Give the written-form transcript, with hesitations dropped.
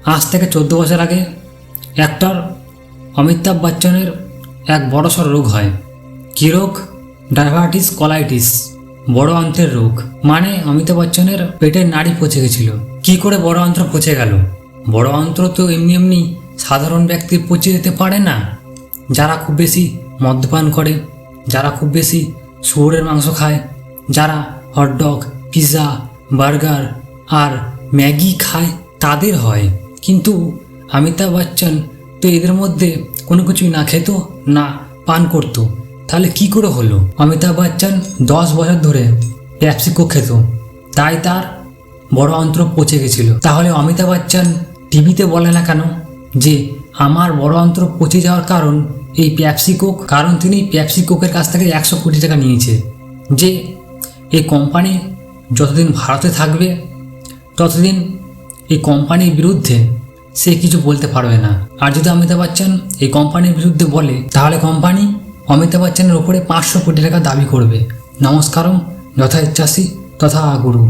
আজ থেকে 14 বছর আগে অ্যাক্টর অমিতাভ বচ্চনের এক বড়সড় রোগ হয়। কী রোগ? ডায়াবেটিস কলাইটিস, বড় অন্ত্রের রোগ। মানে অমিতাভ বচ্চনের পেটের নাড়ি পচে গেছিল। কি করে বড় অন্ত্র পচে গেল? বড় অন্ত্র তো এমনি এমনি সাধারণ ব্যক্তির পচে যেতে পারে না। যারা খুব বেশি মদ্যপান করে, যারা খুব বেশি শুয়োরের মাংস খায়, যারা হটডগ, পিৎজা, বার্গার আর ম্যাগি খায়, তাদের হয়। কিন্তু অমিতাভ বচ্চন তো এদের মধ্যে কোনো কিছুই না খেত, না পান করত। তাহলে কি করে হলো? অমিতাভ বচ্চন 10 বছর ধরে পেপসিকো খেত, তাই তার বড় অন্ত্র পচে গেছিল। তাহলে অমিতাভ বচ্চন টিভিতে বলে না কেন যে আমার বড় অন্ত্র পচে যাওয়ার কারণ এই পেপসিকোক? কারণ তিনি পেপসিকোকের কাছ থেকে 100 কোটি টাকা নিয়েছে। যে এই কোম্পানি যতদিন ভারতে থাকবে ততদিন এই কোম্পানির বিরুদ্ধে সে কিছু বলতে পারবে না। আর যদি অমিতাভ বচ্চন এই কোম্পানির বিরুদ্ধে বলে, তাহলে কোম্পানি অমিতাভ বচ্চনের ওপরে 500 কোটি টাকা দাবি করবে। নমস্কারম, যথা ইচ্ছাসি তথা গুরু।